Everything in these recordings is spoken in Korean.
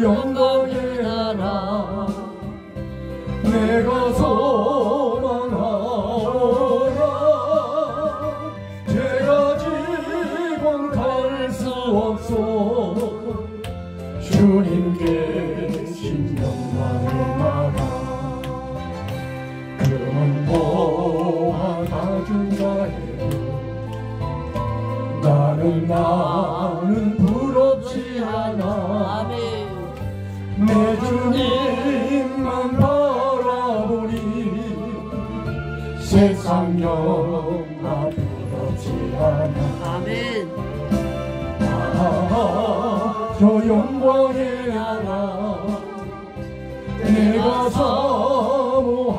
영광의 나라 내가 소망하오라 죄가 지고 갈 수 없소 주님께 계신 영광의 나라 그런 보아 가진 자에게 나는 부럽지 않아 내 주님만 바라보니 세상 영화 부럽지 않아 아멘. 저 영광의 나라 내가 사모하오니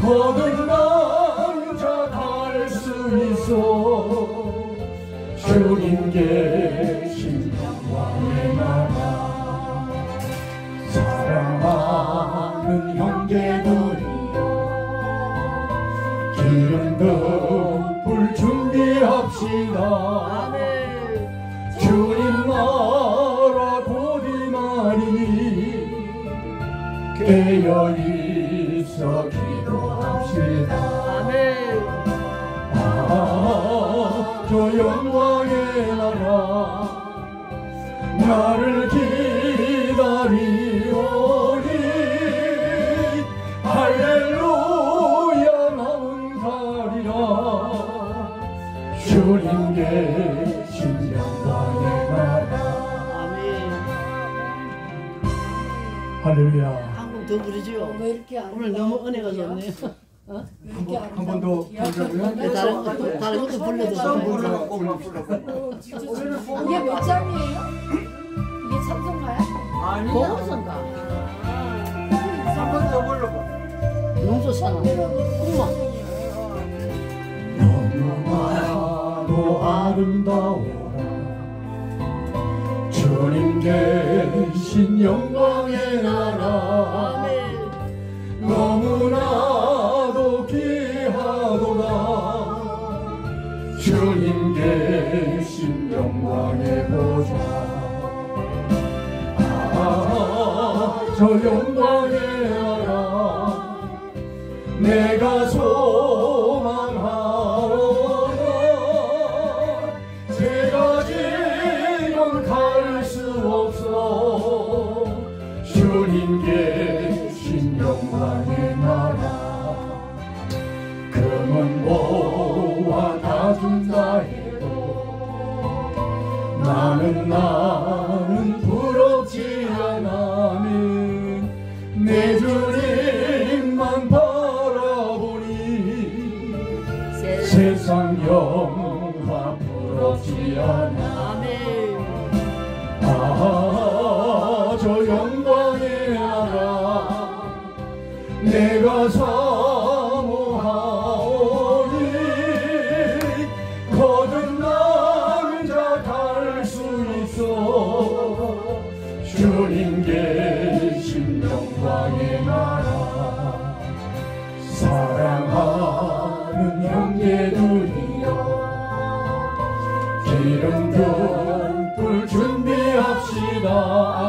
거듭난 자 갈 수 있어 주님 계신 영광의 나라 사랑하는 형제들이여 기름 등불 준비합시다 주님 나라 곧이 말이니 깨어있어 기도합시다 저 영광의 나라 나를 기다리오니 할렐루야 나는 가리라 주님 계신 영광의 나라 할렐루야. 한곡 더 부르지요. 왜 이렇게 안 오늘 너무 은혜가 좋네요. 한 번 더 부르자고요? 다른 것도 불러도 이게 몇 장이에요? 이게 찬송가야? 고급선가. 한 번 더 불러봐. 용서사나. 엄마. 너무나도 아름다워 주님 계신 영광의 나라 너무나도 귀하도다 주님 계신 영광의 보좌 저 영광의 나라 내가 소망하오나 제가 지금 갈 수 없어 주님 계신 영광의 나라 금은 보화 다 준다 해도 나는 부럽지 않아는 내 주님만 바라보니 세상 영화 부럽지 않아 저 영광의 나라 내가 사모하오니 거듭난 자 갈 수 있어 주님 계신 영광의 나라 사랑하는 형제들이여 기름 등불 준비합시다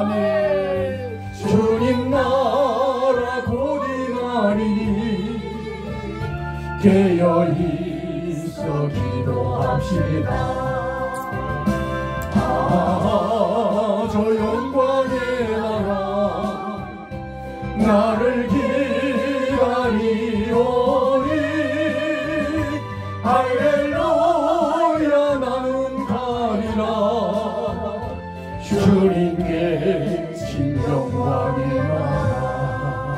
아멘 주님 나라 곧이 말이니 깨어있어 기도합시다 저 영광의 나라 나를 기다리오니 할렐루야 나는 가리라 주님 계신 영광의 나라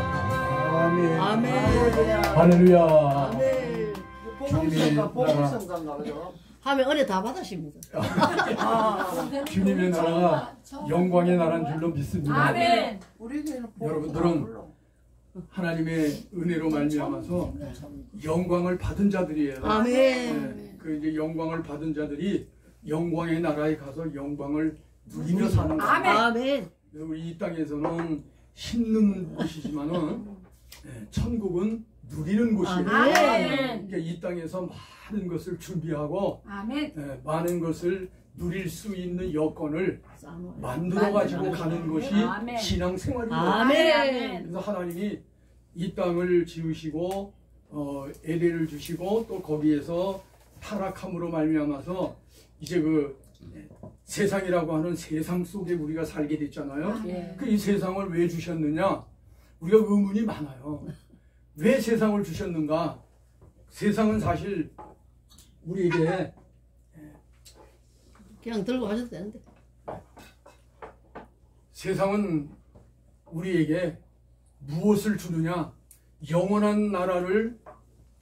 아멘 할렐루야 주님의 나라 하면 은혜 다 받으십니다. 주님의 나라가 영광의 나라인 줄로 믿습니다. 아멘. 여러분들은 하나님의 은혜로 말미암아서 영광을 받은 자들이에요. 아멘. 네, 그 이제 영광을 받은 자들이 영광의 나라에 가서 영광을 누리며 사는 거예요. 아멘. 우리 이 땅에서는 힘든 곳이지만은 천국은 누리는 곳이에요. 아멘. 그러니까 이 땅에서 많은 것을 준비하고 아멘. 많은 것을 누릴 수 있는 여건을 싸놓아요. 만들어 가지고 가는 것이 아멘. 신앙생활입니다. 아멘. 그래서 하나님이 이 땅을 지으시고 에덴을 주시고 또 거기에서 타락함으로 말미암아서 이제 그 세상이라고 하는 세상 속에 우리가 살게 됐잖아요. 예. 그 이 세상을 왜 주셨느냐? 우리가 의문이 많아요. 왜 세상을 주셨는가? 세상은 사실 우리에게 그냥 들고 가셔도 되는데. 세상은 우리에게 무엇을 주느냐? 영원한 나라를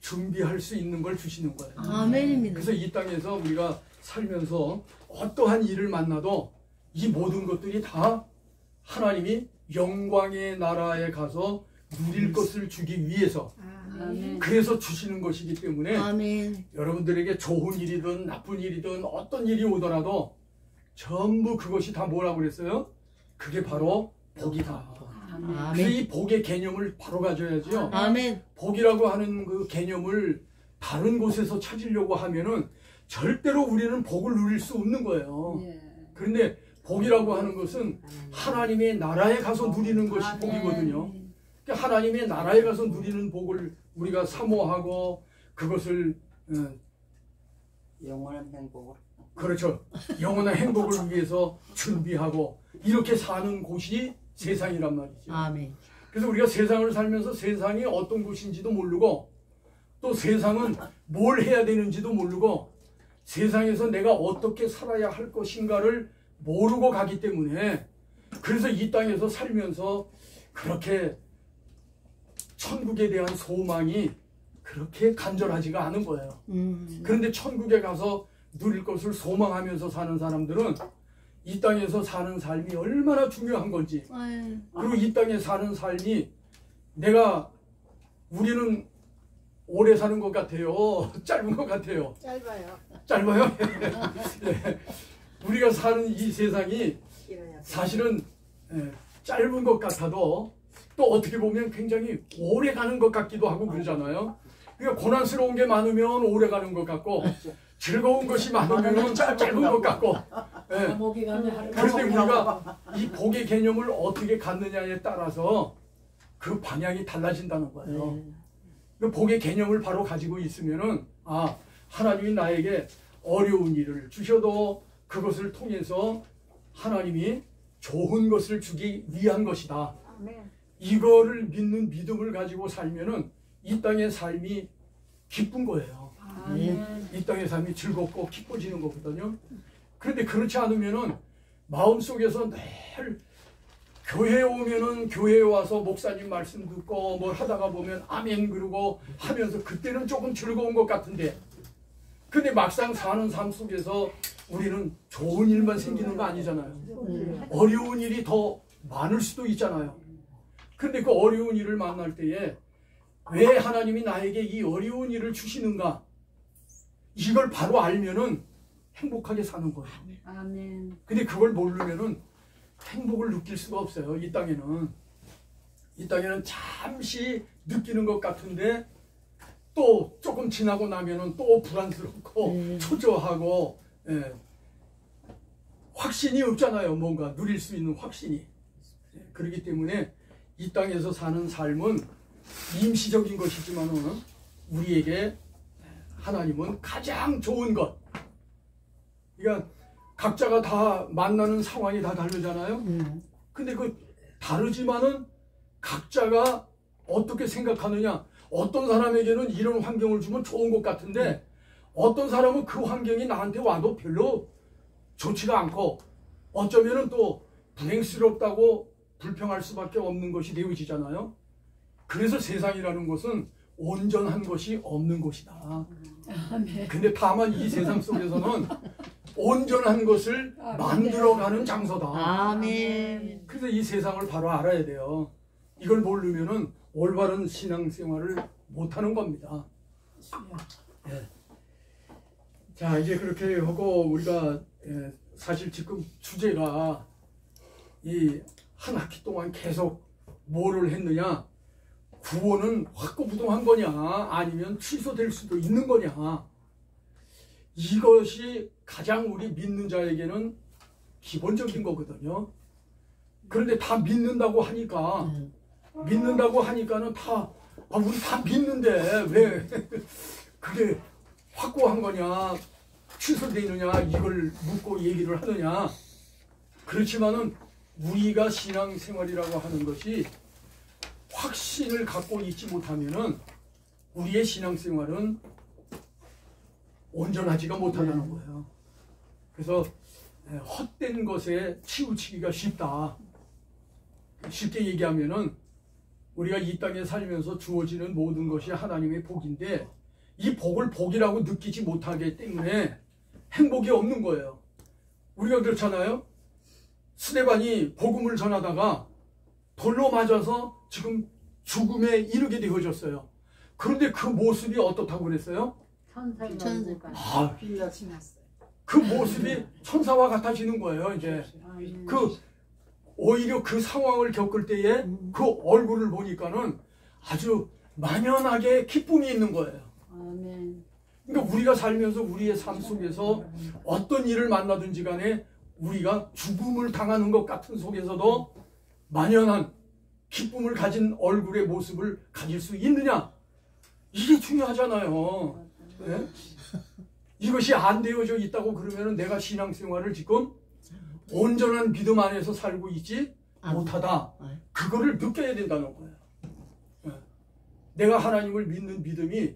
준비할 수 있는 걸 주시는 거예요. 아멘입니다. 그래서 이 땅에서 우리가 살면서 어떠한 일을 만나도 이 모든 것들이 다 하나님이 영광의 나라에 가서 누릴 것을 주기 위해서 아멘. 그래서 주시는 것이기 때문에 아멘. 여러분들에게 좋은 일이든 나쁜 일이든 어떤 일이 오더라도 전부 그것이 다 뭐라고 그랬어요? 그게 바로 복이다. 그래서 아멘. 이 복의 개념을 바로 가져야죠. 아멘. 복이라고 하는 그 개념을 다른 곳에서 찾으려고 하면은 절대로 우리는 복을 누릴 수 없는 거예요. 예. 그런데 복이라고 하는 것은 하나님의 나라에 가서 누리는 것이 복이거든요. 그러니까 하나님의 나라에 가서 누리는 복을 우리가 사모하고 그것을 영원한 행복을. 그렇죠. 영원한 행복을 위해서 준비하고 이렇게 사는 곳이 세상이란 말이죠. 아멘. 그래서 우리가 세상을 살면서 세상이 어떤 곳인지도 모르고 또 세상은 뭘 해야 되는지도 모르고 세상에서 내가 어떻게 살아야 할 것인가를 모르고 가기 때문에 그래서 이 땅에서 살면서 그렇게 천국에 대한 소망이 그렇게 간절하지가 않은 거예요. 그런데 천국에 가서 누릴 것을 소망하면서 사는 사람들은 이 땅에서 사는 삶이 얼마나 중요한 건지 그리고 이 땅에 사는 삶이 우리는 오래 사는 것 같아요? 짧은 것 같아요? 짧아요. 짧아요? 네. 우리가 사는 이 세상이 사실은 짧은 것 같아도 또 어떻게 보면 굉장히 오래 가는 것 같기도 하고 그러잖아요. 그러니까 고난스러운 게 많으면 오래 가는 것 같고 즐거운 것이 많으면 짧은 것 같고 목이 가면 하루. 그런데 우리가 이 복의 개념을 어떻게 갖느냐에 따라서 그 방향이 달라진다는 거예요. 그 복의 개념을 바로 가지고 있으면은 하나님이 나에게 어려운 일을 주셔도 그것을 통해서 하나님이 좋은 것을 주기 위한 것이다. 이거를 믿는 믿음을 가지고 살면은 이 땅의 삶이 기쁜 거예요. 이 땅의 삶이 즐겁고 기뻐지는 거거든요. 그런데 그렇지 않으면은 마음속에서 늘 교회에 오면은 교회에 와서 목사님 말씀 듣고 뭘 하다가 보면 아멘 그러고 하면서 그때는 조금 즐거운 것 같은데 근데 막상 사는 삶 속에서 우리는 좋은 일만 생기는 거 아니잖아요. 어려운 일이 더 많을 수도 있잖아요. 근데 그 어려운 일을 만날 때에 왜 하나님이 나에게 이 어려운 일을 주시는가 이걸 바로 알면은 행복하게 사는 거예요. 아멘. 근데 그걸 모르면은 행복을 느낄 수가 없어요. 이 땅에는 잠시 느끼는 것 같은데 또 조금 지나고 나면은 또 불안스럽고 초조하고 확신이 없잖아요. 뭔가 누릴 수 있는 확신이. 그렇기 때문에 이 땅에서 사는 삶은 임시적인 것이지만은 우리에게 하나님은 가장 좋은 것. 그러니까 각자가 다 만나는 상황이 다 다르잖아요. 근데 그 다르지만은 각자가 어떻게 생각하느냐. 어떤 사람에게는 이런 환경을 주면 좋은 것 같은데 어떤 사람은 그 환경이 나한테 와도 별로 좋지가 않고 어쩌면은 또 불행스럽다고 불평할 수밖에 없는 것이 되어지잖아요. 그래서 세상이라는 것은 온전한 것이 없는 곳이다. 근데 다만 이 세상 속에서는 온전한 것을 만들어가는 장소다. 아멘. 그래서 이 세상을 바로 알아야 돼요. 이걸 모르면은 올바른 신앙생활을 못하는 겁니다. 자, 이제 그렇게 하고 우리가 사실 지금 주제가 이 한 학기 동안 계속 뭐를 했느냐, 구원은 확고부동한 거냐 아니면 취소될 수도 있는 거냐, 이것이 가장 우리 믿는 자에게는 기본적인 거거든요. 그런데 다 믿는다고 하니까는 다 우리 다 믿는데 왜 그게 확고한 거냐, 취소되느냐, 이걸 묻고 얘기를 하느냐. 그렇지만은 우리가 신앙생활이라고 하는 것이 확신을 갖고 있지 못하면은 우리의 신앙생활은 온전하지가 못하다는 거예요. 그래서 헛된 것에 치우치기가 쉽다. 쉽게 얘기하면은 우리가 이 땅에 살면서 주어지는 모든 것이 하나님의 복인데 이 복을 복이라고 느끼지 못하기 때문에 행복이 없는 거예요. 우리가 그렇잖아요. 스데반이 복음을 전하다가 돌로 맞아서 지금 죽음에 이르게 되어졌어요. 그런데 그 모습이 어떻다고 그랬어요? 천사가 빌려 그 모습이 천사와 같아지는 거예요. 이제 오히려 그 상황을 겪을 때에 그 얼굴을 보니까는 아주 만연하게 기쁨이 있는 거예요. 아멘. 그러니까 우리가 살면서 우리의 삶 속에서 어떤 일을 만나든지 간에 우리가 죽음을 당하는 것 같은 속에서도 만연한 기쁨을 가진 얼굴의 모습을 가질 수 있느냐, 이게 중요하잖아요. 네? 이것이 안 되어져 있다고 그러면 내가 신앙생활을 지금 온전한 믿음 안에서 살고 있지 못하다. 그거를 느껴야 된다는 거예요. 네. 내가 하나님을 믿는 믿음이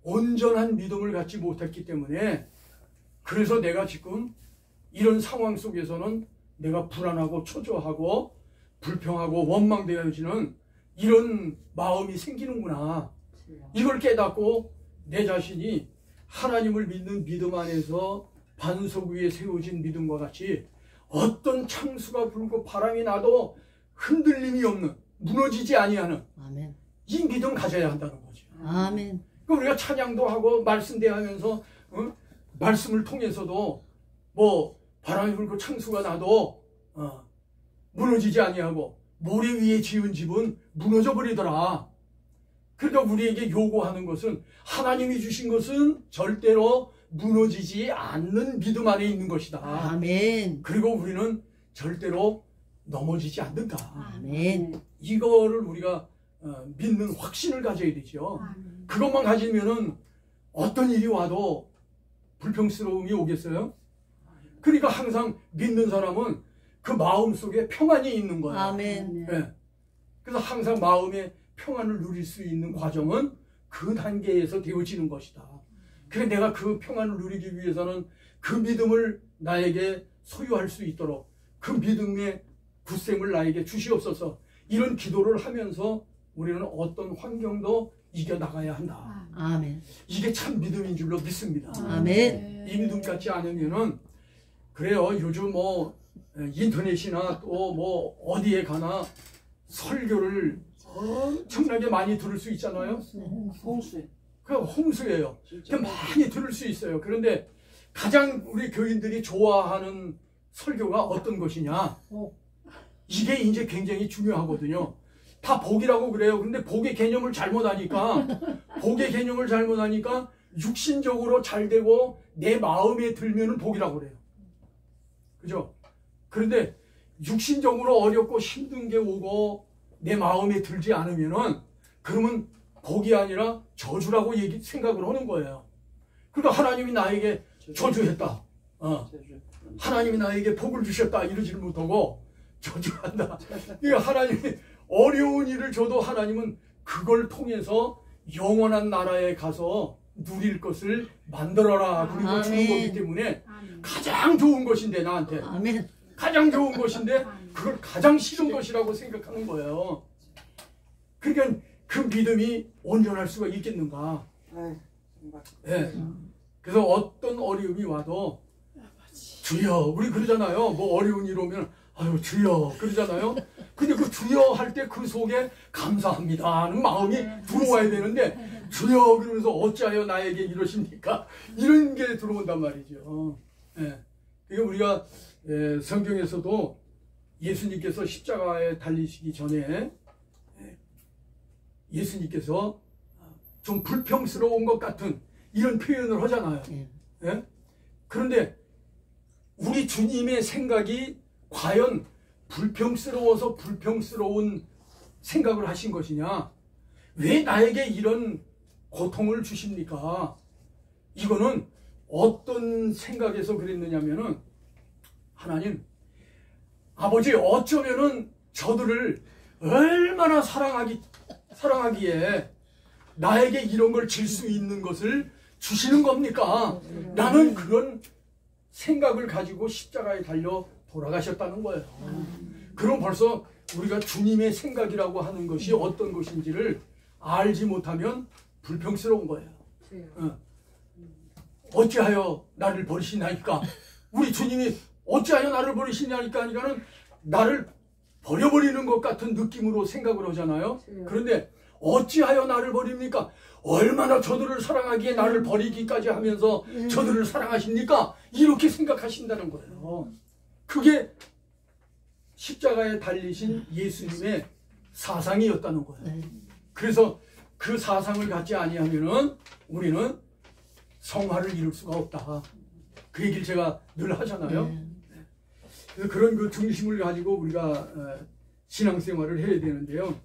온전한 믿음을 갖지 못했기 때문에 그래서 내가 지금 이런 상황 속에서는 내가 불안하고 초조하고 불평하고 원망되어지는 이런 마음이 생기는구나. 이걸 깨닫고 내 자신이 하나님을 믿는 믿음 안에서 반석 위에 세워진 믿음과 같이 어떤 창수가 불고 바람이 나도 흔들림이 없는, 무너지지 아니하는 아멘. 이 믿음 가져야 한다는 거죠. 아멘. 우리가 찬양도 하고 말씀 대하면서 말씀을 통해서도 뭐 바람이 불고 창수가 나도 무너지지 아니하고 모래 위에 지은 집은 무너져 버리더라. 그러니까 우리에게 요구하는 것은 하나님이 주신 것은 절대로 무너지지 않는 믿음 안에 있는 것이다. 아멘. 그리고 우리는 절대로 넘어지지 않는다. 아멘. 이거를 우리가 믿는 확신을 가져야 되죠. 그것만 가지면은 어떤 일이 와도 불평스러움이 오겠어요? 그러니까 항상 믿는 사람은 그 마음 속에 평안이 있는 거예요. 아멘. 네. 그래서 항상 마음에 평안을 누릴 수 있는 과정은 그 단계에서 되어지는 것이다. 그래 내가 그 평안을 누리기 위해서는 그 믿음을 나에게 소유할 수 있도록 그 믿음의 굳셈을 나에게 주시옵소서. 이런 기도를 하면서 우리는 어떤 환경도 이겨나가야 한다. 아멘. 이게 참 믿음인 줄로 믿습니다. 아멘. 이 믿음 같지 않으면은 그래요. 요즘 뭐 인터넷이나 또 뭐 어디에 가나 설교를 엄청나게 많이 들을 수 있잖아요. 홍수. 그 홍수예요. 그 많이 들을 수 있어요. 그런데 가장 우리 교인들이 좋아하는 설교가 어떤 것이냐? 이게 이제 굉장히 중요하거든요. 다 복이라고 그래요. 그런데 복의 개념을 잘못하니까 육신적으로 잘 되고 내 마음에 들면은 복이라고 그래요. 그죠? 그런데 육신적으로 어렵고 힘든 게 오고 내 마음에 들지 않으면은 그러면 복이 아니라 저주라고 생각을 하는 거예요. 그러니까 하나님이 나에게 저주했다. 하나님이 나에게 복을 주셨다. 이러지를 못하고 저주한다. 그러니까 하나님이 어려운 일을 줘도 하나님은 그걸 통해서 영원한 나라에 가서 누릴 것을 만들어라. 그리고 주는 거기 때문에 가장 좋은 것인데 나한테. 아멘. 가장 좋은 것인데 그걸 가장 싫은 것이라고 생각하는 거예요. 그러니까 그 믿음이 온전할 수가 있겠는가. 네. 그래서 어떤 어려움이 와도 주여, 우리 그러잖아요. 뭐 어려운 일 오면 아유 주여 그러잖아요. 근데 그 주여 할 때 그 속에 감사합니다 하는 마음이 들어와야 되는데 주여 그러면서 어찌하여 나에게 이러십니까? 이런 게 들어온단 말이죠. 네. 그러니까 우리가 성경에서도 예수님께서 십자가에 달리시기 전에 예수님께서 좀 불평스러운 것 같은 이런 표현을 하잖아요. 예? 그런데 우리 주님의 생각이 과연 불평스러워서 불평스러운 생각을 하신 것이냐? 왜 나에게 이런 고통을 주십니까? 이거는 어떤 생각에서 그랬느냐면은, 하나님, 아버지, 어쩌면은 저들을 얼마나 사랑하기에 나에게 이런 걸 질 수 있는 것을 주시는 겁니까? 나는 그런 생각을 가지고 십자가에 달려 돌아가셨다는 거예요. 그럼 벌써 우리가 주님의 생각이라고 하는 것이 어떤 것인지를 알지 못하면 불평스러운 거예요. 어찌하여 나를 버리시나이까? 우리 주님이 어찌하여 나를 버리시냐니까 하니까는 나를 버려버리는 것 같은 느낌으로 생각을 하잖아요. 그런데 어찌하여 나를 버립니까? 얼마나 저들을 사랑하기에 나를 버리기까지 하면서 저들을 사랑하십니까? 이렇게 생각하신다는 거예요. 그게 십자가에 달리신 예수님의 사상이었다는 거예요. 그래서 그 사상을 갖지 아니하면은 우리는 성화를 이룰 수가 없다. 그 얘기를 제가 늘 하잖아요. 그래서 그런 그 중심을 가지고 우리가 신앙생활을 해야 되는데요.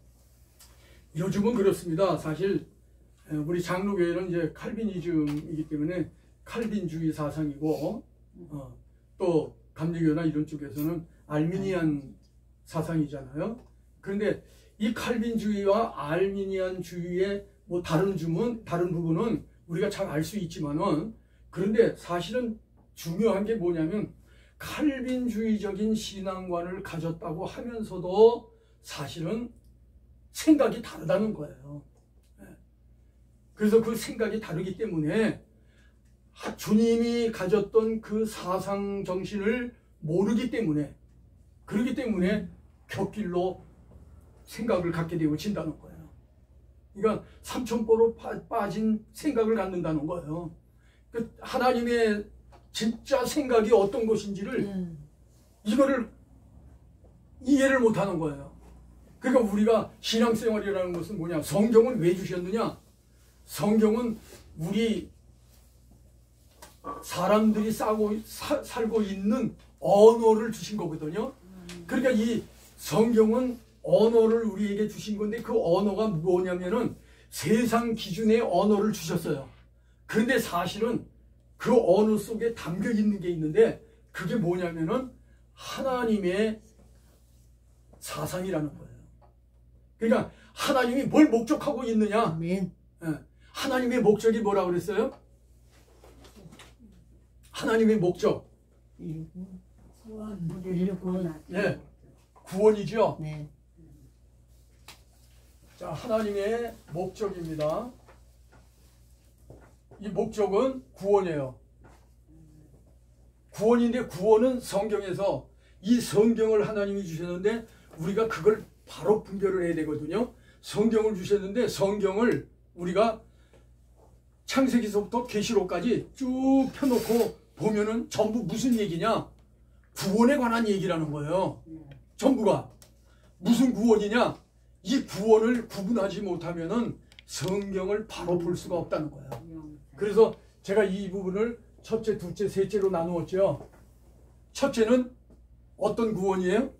요즘은 그렇습니다. 사실 우리 장로교회는 이제 칼빈이즘이기 때문에 칼빈주의 사상이고, 또 감리교나 이런 쪽에서는 알미니안 사상이잖아요. 그런데 이 칼빈주의와 알미니안주의의 뭐 다른 부분은 우리가 잘 알 수 있지만은, 그런데 사실은 중요한 게 뭐냐면 칼빈주의적인 신앙관을 가졌다고 하면서도 사실은 생각이 다르다는 거예요. 그래서 그 생각이 다르기 때문에 주님이 가졌던 그 사상 정신을 모르기 때문에, 그렇기 때문에 곁길로 생각을 갖게 되어진다는 거예요. 그러니까 삼천포로 빠진 생각을 갖는다는 거예요. 그 하나님의 진짜 생각이 어떤 것인지를 이거를 이해를 못하는 거예요. 그러니까 우리가 신앙생활이라는 것은 뭐냐? 성경은 왜 주셨느냐? 성경은 우리 사람들이 살고 있는 언어를 주신 거거든요. 그러니까 이 성경은 언어를 우리에게 주신 건데, 그 언어가 뭐냐면은 세상 기준의 언어를 주셨어요. 그런데 사실은 그 언어 속에 담겨 있는 게 있는데, 그게 뭐냐면은 하나님의 사상이라는 거예요. 그러니까 하나님이 뭘 목적하고 있느냐? 하나님의 목적이 뭐라고 그랬어요? 하나님의 목적. 네, 구원이죠. 네. 자, 하나님의 목적입니다. 이 목적은 구원이에요. 구원인데, 구원은 성경에서 이 성경을 하나님이 주셨는데 우리가 그걸 바로 분별을 해야 되거든요. 성경을 주셨는데 성경을 우리가 창세기서부터 계시록까지 쭉 펴놓고 보면은 전부 무슨 얘기냐? 구원에 관한 얘기라는 거예요. 전부가. 무슨 구원이냐? 이 구원을 구분하지 못하면은 성경을 바로 볼 수가 없다는 거예요. 그래서 제가 이 부분을 첫째, 둘째, 셋째로 나누었죠. 첫째는 어떤 구원이에요?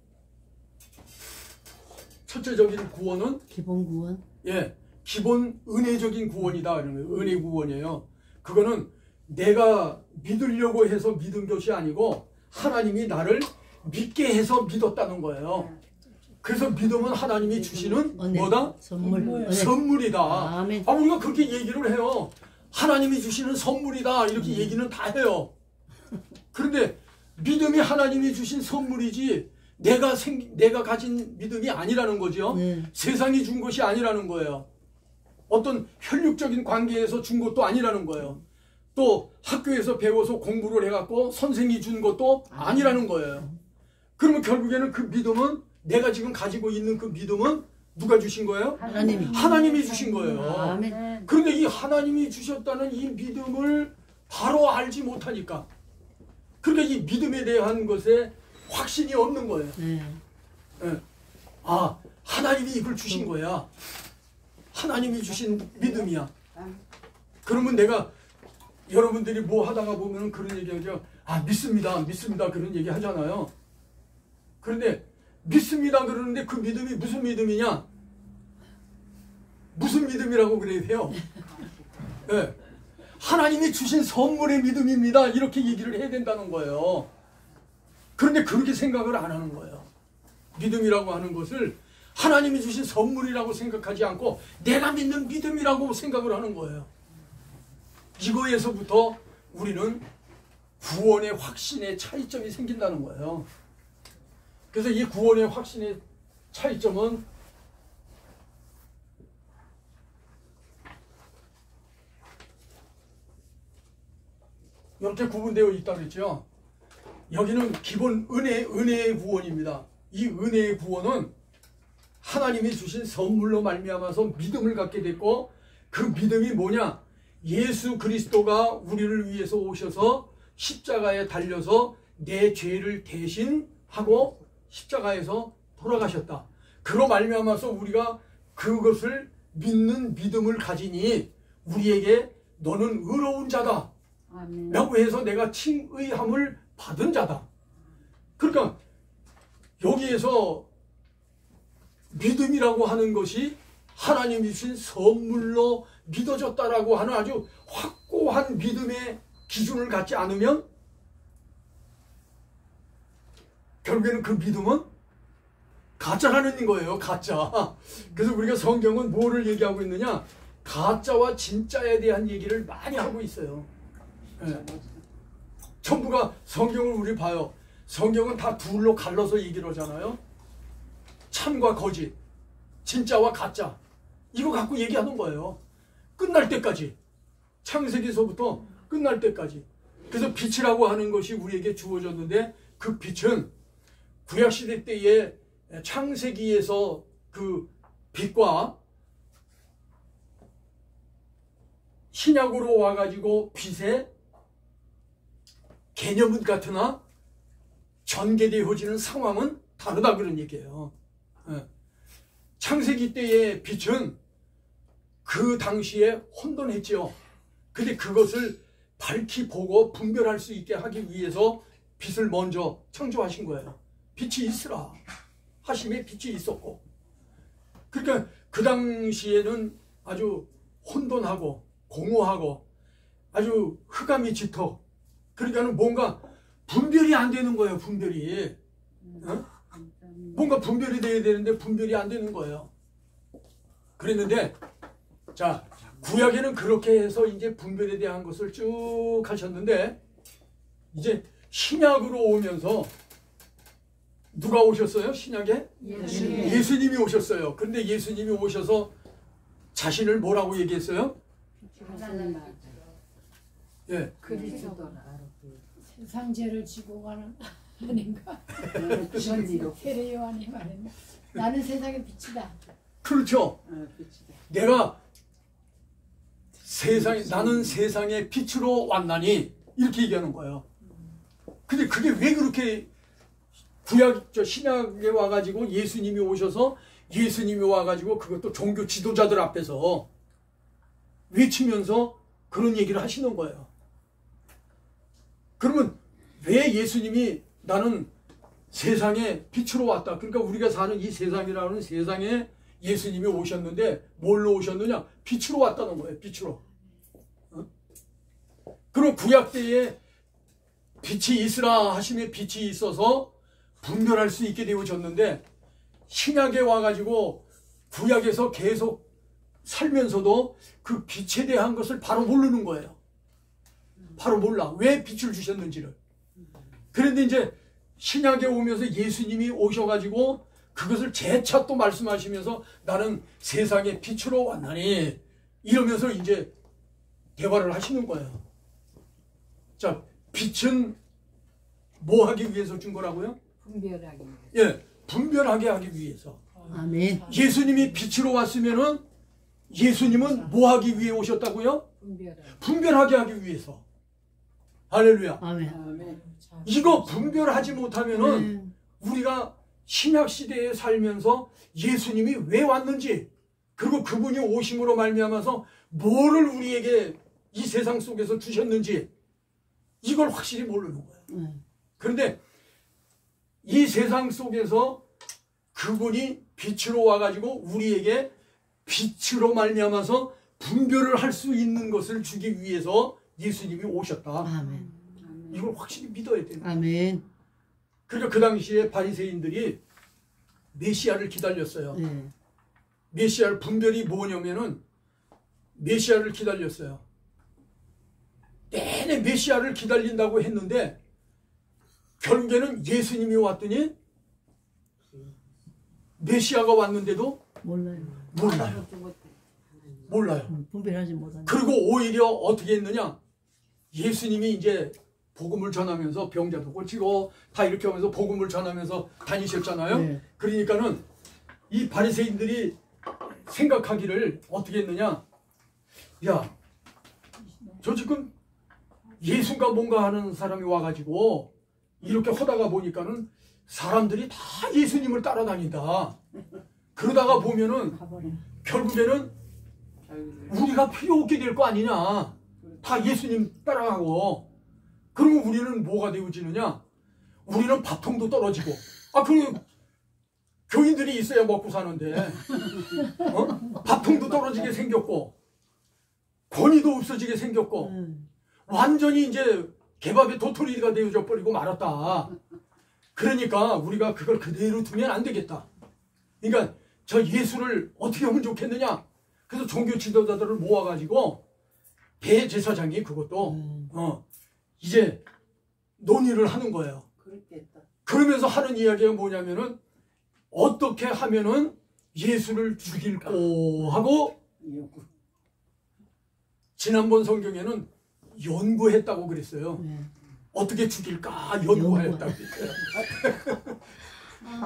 첫째적인 구원은 기본 구원. 예, 기본 은혜적인 구원이다. 은혜 구원이에요. 그거는 내가 믿으려고 해서 믿은 것이 아니고 하나님이 나를 믿게 해서 믿었다는 거예요. 그래서 믿음은 하나님이 주시는 뭐다? 선물이다. 아멘. 우리가 그렇게 얘기를 해요. 하나님이 주시는 선물이다. 이렇게 얘기는 다 해요. 그런데 믿음이 하나님이 주신 선물이지 내가 가진 믿음이 아니라는 거죠. 세상이 준 것이 아니라는 거예요. 어떤 혈육적인 관계에서 준 것도 아니라는 거예요. 또 학교에서 배워서 공부를 해갖고 선생이 준 것도 아니라는 거예요. 그러면 결국에는 그 믿음은, 내가 지금 가지고 있는 그 믿음은 누가 주신 거예요? 하나님이 주신 거예요. 아멘. 그런데 이 하나님이 주셨다는 이 믿음을 바로 알지 못하니까, 그러니까 이 믿음에 대한 것에 확신이 없는 거예요. 예. 아, 하나님이 이걸 주신 거야. 하나님이 주신 믿음이야. 그러면 내가, 여러분들이 뭐 하다가 보면 그런 얘기하죠. 아, 믿습니다, 믿습니다 그런 얘기 하잖아요. 그런데 믿습니다 그러는데 그 믿음이 무슨 믿음이냐? 무슨 믿음이라고 그래야 돼요? 네. 하나님이 주신 선물의 믿음입니다 이렇게 얘기를 해야 된다는 거예요. 그런데 그렇게 생각을 안 하는 거예요. 믿음이라고 하는 것을 하나님이 주신 선물이라고 생각하지 않고 내가 믿는 믿음이라고 생각을 하는 거예요. 이거에서부터 우리는 구원의 확신의 차이점이 생긴다는 거예요. 그래서 이 구원의 확신의 차이점은 이렇게 구분되어 있다고 했죠. 여기는 기본 은혜의 구원입니다. 이 은혜의 구원은 하나님이 주신 선물로 말미암아서 믿음을 갖게 됐고, 그 믿음이 뭐냐? 예수 그리스도가 우리를 위해서 오셔서 십자가에 달려서 내 죄를 대신하고 십자가에서 돌아가셨다. 그로 말미암아서 우리가 그것을 믿는 믿음을 가지니 우리에게 너는 의로운 자다 라고 해서 내가 칭의함을 받은 자다. 그러니까 여기에서 믿음이라고 하는 것이 하나님이 주신 선물로 믿어졌다라고 하는 아주 확고한 믿음의 기준을 갖지 않으면 결국에는 그 믿음은 가짜라는 거예요. 가짜. 그래서 우리가 성경은 뭐를 얘기하고 있느냐? 가짜와 진짜에 대한 얘기를 많이 하고 있어요. 네. 전부가 성경을 우리 봐요. 성경은 다 둘로 갈라서 얘기를 하잖아요. 참과 거짓, 진짜와 가짜, 이거 갖고 얘기하는 거예요. 끝날 때까지, 창세기서부터 끝날 때까지. 그래서 빛이라고 하는 것이 우리에게 주어졌는데, 그 빛은 구약시대 때의 창세기에서 그 빛과 신약으로 와가지고 빛의 개념은 같으나 전개되어지는 상황은 다르다 그런 얘기예요. 창세기 때의 빛은 그 당시에 혼돈했죠. 근데 그것을 밝히 보고 분별할 수 있게 하기 위해서 빛을 먼저 창조하신 거예요. 빛이 있으라 하심에 빛이 있었고, 그러니까 그 당시에는 아주 혼돈하고 공허하고 아주 흑암이 짙어. 그러니까는 뭔가 분별이 안 되는 거예요. 분별이. 뭔가 분별이 돼야 되는데 분별이 안 되는 거예요. 그랬는데, 자, 구약에는 그렇게 해서 이제 분별에 대한 것을 쭉 하셨는데, 이제 신약으로 오면서 누가 오셨어요? 신약에? 예수님이 오셨어요. 그런데 예수님이 오셔서 자신을 뭐라고 얘기했어요? 예. 세상 죄를 지고 가는 아닌가? 세례 요한이 말했나? 나는 세상의 빛이다. 그렇죠. 내가 나는 세상의 빛으로 왔나니 이렇게 얘기하는 거예요. 근데 그게 왜 그렇게 신약에 와가지고 예수님이 오셔서 예수님이 와가지고 그것도 종교 지도자들 앞에서 외치면서 그런 얘기를 하시는 거예요. 그러면 왜 예수님이 나는 세상에 빛으로 왔다. 그러니까 우리가 사는 이 세상이라는 세상에 예수님이 오셨는데 뭘로 오셨느냐? 빛으로 왔다는 거예요. 빛으로. 그럼 구약 때에 빛이 있으라 하심에 빛이 있어서 분별할 수 있게 되어졌는데, 신약에 와가지고 구약에서 계속 살면서도 그 빛에 대한 것을 바로 모르는 거예요. 바로 몰라. 왜 빛을 주셨는지를. 그런데 이제 신약에 오면서 예수님이 오셔가지고 그것을 재차 또 말씀하시면서 나는 세상의 빛으로 왔나니 이러면서 이제 대화를 하시는 거예요. 자, 빛은 뭐 하기 위해서 준 거라고요? 분별하기 위해서. 예, 분별하게 하기 위해서. 아멘. 예수님이 빛으로 왔으면은 예수님은 뭐 하기 위해 오셨다고요? 분별하게 하기 위해서. 할렐루야. 아멘. 이거 분별하지 못하면은 우리가 신약 시대에 살면서 예수님이 왜 왔는지, 그리고 그분이 오심으로 말미암아서 뭐를 우리에게 이 세상 속에서 주셨는지 이걸 확실히 모르는 거예요. 그런데 이 세상 속에서 그분이 빛으로 와가지고 우리에게 빛으로 말미암아서 분별을 할 수 있는 것을 주기 위해서 예수님이 오셨다. 아멘. 이걸 확실히 믿어야 돼요. 아멘. 그러니까 그 당시에 바리새인들이 메시아를 기다렸어요. 네. 메시아를 분별이 뭐냐면은 메시아를 기다렸어요. 내내 메시아를 기다린다고 했는데 결국에는 예수님이 왔더니 메시아가 왔는데도 몰라요. 몰라요. 분별하지 못하는. 그리고 오히려 어떻게 했느냐? 예수님이 이제 복음을 전하면서 병자도 고치고 다 이렇게 하면서 복음을 전하면서 다니셨잖아요. 네. 그러니까는 이 바리새인들이 생각하기를 어떻게 했느냐? 야, 저 지금 예수가 뭔가 하는 사람이 와가지고 이렇게 하다가 보니까는 사람들이 다 예수님을 따라다닌다. 그러다가 보면은 결국에는 우리가 필요 없게 될 거 아니냐. 다 예수님 따라가고. 그러면 우리는 뭐가 되어지느냐? 우리는 밥통도 떨어지고. 그 교인들이 있어야 먹고 사는데 밥통도 떨어지게 생겼고 권위도 없어지게 생겼고 완전히 이제 개밥의 도토리가 되어져 버리고 말았다. 그러니까 우리가 그걸 그대로 두면 안 되겠다. 그러니까 저 예수를 어떻게 하면 좋겠느냐? 그래서 종교 지도자들을 모아가지고 대제사장이 그것도 이제 논의를 하는 거예요. 그렇겠다. 그러면서 하는 이야기가 뭐냐면은 어떻게 하면은 예수를 죽일꼬 하고 지난번 성경에는 연구했다고 그랬어요. 어떻게 죽일까 연구했다고 그랬어요.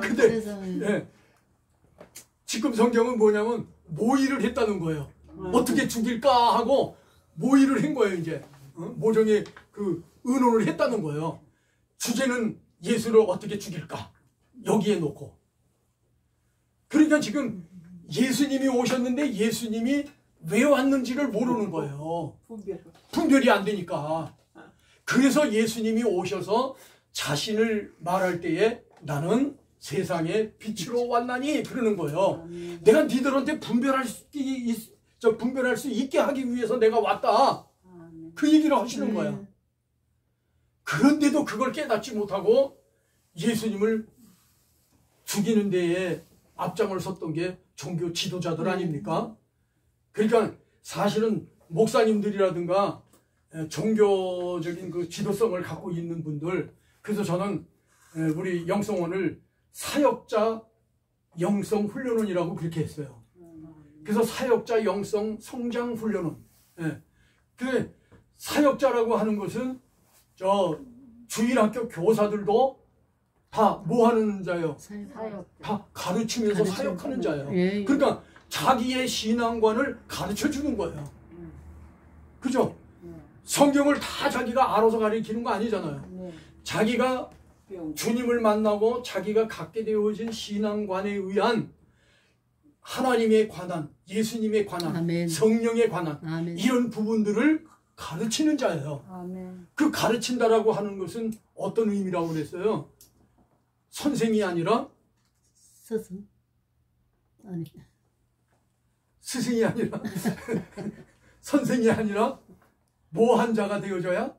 근데 예, 지금 성경은 뭐냐면 모의를 했다는 거예요. 어떻게 죽일까 하고 모의를 한 거예요. 이제 모종의 그 의논을 했다는 거예요. 주제는 예수를 어떻게 죽일까 여기에 놓고. 그러니까 지금 예수님이 오셨는데 예수님이 왜 왔는지를 모르는 거예요. 분별이 안 되니까. 그래서 예수님이 오셔서 자신을 말할 때에 나는 세상에 빛으로 왔나니 그러는 거예요. 내가 니들한테 분별할 수 있게 하기 위해서 내가 왔다. 그 얘기를 하시는 거예요. 그런데도 그걸 깨닫지 못하고 예수님을 죽이는 데에 앞장을 섰던 게 종교 지도자들 아닙니까? 그러니까 사실은 목사님들이라든가 종교적인 그 지도성을 갖고 있는 분들, 그래서 저는 우리 영성원을 사역자 영성 훈련원이라고 그렇게 했어요. 그래서 사역자 영성 성장 훈련원. 그 사역자라고 하는 것은 저 주일학교 교사들도 다 뭐 하는 자예요? 다 가르치면서 사역하는 자예요. 예. 그러니까 자기의 신앙관을 가르쳐 주는 거예요. 그죠? 성경을 다 자기가 알아서 가르치는 거 아니잖아요. 자기가 주님을 만나고 자기가 갖게 되어진 신앙관에 의한 하나님에 관한, 예수님에 관한, 아멘. 성령에 관한 아멘. 이런 부분들을 가르치는 자예요. 아멘. 그 가르친다라고 하는 것은 어떤 의미라고 그랬어요? 선생이 아니라 스승? 아니. 스승이 아니라 선생이 아니라 뭐한 자가 되어져야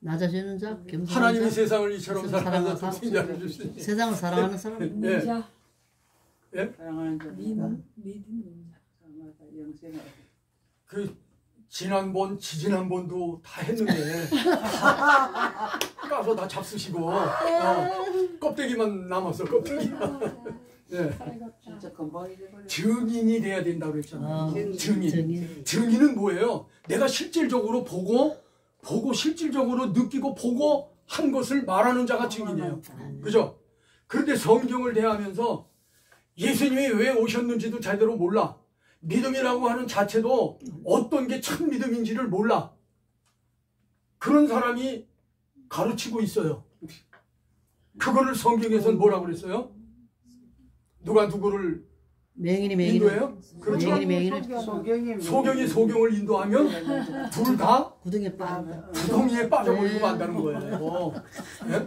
낮아지는 자, 겸손한 하나님이 자, 세상을 이처럼 사랑하사 사랑하사 독생자를 주시니. 세상을 사랑하는 사람. 예. 자, 예? 사랑하는 자. 믿음. 영생을. 그 지난번 지지난번도 다 했는데 까서 다 잡수시고 껍데기만 남았어. 껍데기만. 예. 진짜 금방 잊어버려. 증인이 돼야 된다고 그랬잖아요. 증인. 증인. 증인은 뭐예요? 내가 실질적으로 보고 실질적으로 느끼고 보고 한 것을 말하는 자가 증인이에요. 그죠? 그런데 성경을 대하면서 예수님이 왜 오셨는지도 제대로 몰라. 믿음이라고 하는 자체도 어떤 게 참 믿음인지를 몰라. 그런 사람이 가르치고 있어요. 그거를 성경에서는 뭐라고 그랬어요? 누가 누구를 맹인이 인도해요? 그렇죠. 맹인을 소경이 소경을 인도하면 둘 다 구덩이에 빠져. 구덩이에 빠져버리고 만다는 거예요. 예?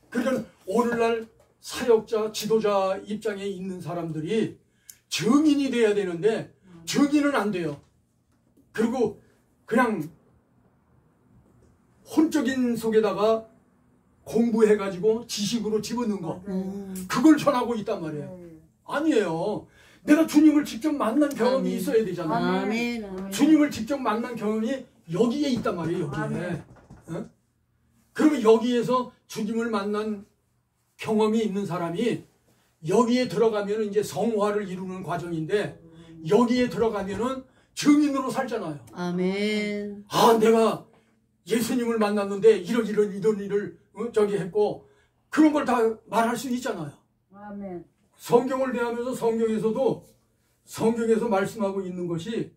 그러니까 오늘날 사역자, 지도자 입장에 있는 사람들이 증인이 돼야 되는데 증인은 안 돼요. 그리고 그냥 혼적인 속에다가 공부해가지고 지식으로 집어넣은 거 그걸 전하고 있단 말이에요. 아니에요. 내가 주님을 직접 만난 경험이 아멘. 있어야 되잖아요. 아멘. 아멘. 주님을 직접 만난 경험이 여기에 있단 말이에요. 여기에. 어? 그러면 여기에서 주님을 만난 경험이 있는 사람이 여기에 들어가면 이제 성화를 이루는 과정인데 여기에 들어가면은 증인으로 살잖아요. 아멘. 아, 내가 예수님을 만났는데 이런 일을 저기 했고 그런 걸 다 말할 수 있잖아요. 아멘. 성경을 대하면서 성경에서 말씀하고 있는 것이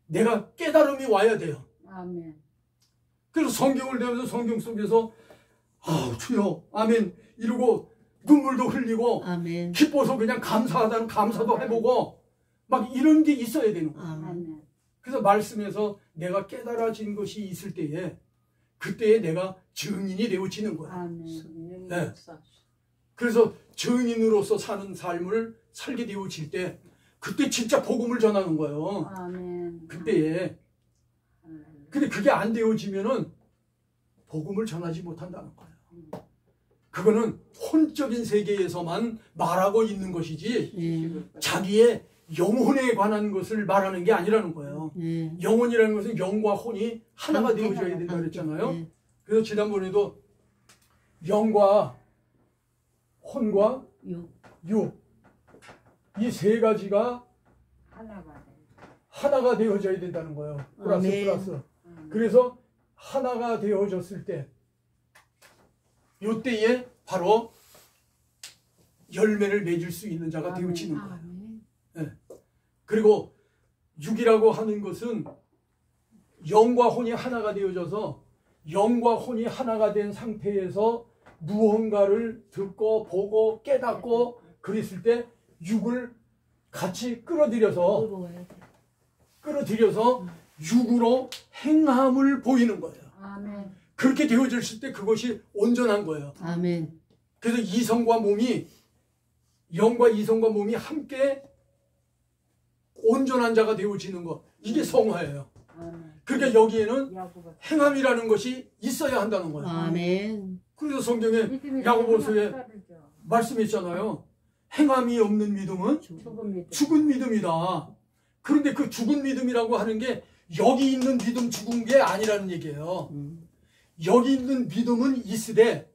내가 깨달음이 와야 돼요. 아멘. 그래서 성경을 대하면서 성경 속에서 아, 주여, 아멘 이러고 눈물도 흘리고 아멘. 기뻐서 그냥 감사하다는 감사도 해보고 막 이런 게 있어야 되는 거예요. 아멘. 아멘. 그래서 말씀에서 내가 깨달아진 것이 있을 때에 그때에 내가 증인이 되어지는 거예요. 아멘. 네. 그래서 증인으로서 사는 삶을 살게 되어질 때 그때 진짜 복음을 전하는 거예요. 아멘. 그때에. 근데 그게 안 되어지면은 복음을 전하지 못한다는 거예요. 그거는 혼적인 세계에서만 말하고 있는 것이지 예. 자기의 영혼에 관한 것을 말하는 게 아니라는 거예요. 예. 영혼이라는 것은 영과 혼이 하나가 되어져야 된다 그랬잖아요. 예. 그래서 지난번에도 영과 혼과 육 이 세 가지가 하나가 되어져야 된다는 거예요. 플러스 아멘. 플러스. 그래서 하나가 되어졌을 때 이때에 바로 열매를 맺을 수 있는 자가 아멘. 되어지는 거예요. 아멘. 네. 그리고 육이라고 하는 것은 영과 혼이 하나가 되어져서 영과 혼이 하나가 된 상태에서 무언가를 듣고 보고 깨닫고 그랬을 때 육을 같이 끌어들여서 육으로 행함을 보이는 거예요. 아멘. 그렇게 되어졌을 때 그것이 온전한 거예요. 아멘. 그래서 이성과 몸이 영과 이성과 몸이 함께 온전한 자가 되어지는 것 이게 성화예요. 아멘. 그러니까 여기에는 야고보. 행함이라는 것이 있어야 한다는 거예요. 아멘. 그래서 성경에 야고보서에 말씀했잖아요. 행함이 없는 믿음은 죽은 믿음. 죽은 믿음이다. 그런데 그 죽은 믿음이라고 하는 게 여기 있는 믿음 죽은 게 아니라는 얘기예요. 여기 있는 믿음은 있으되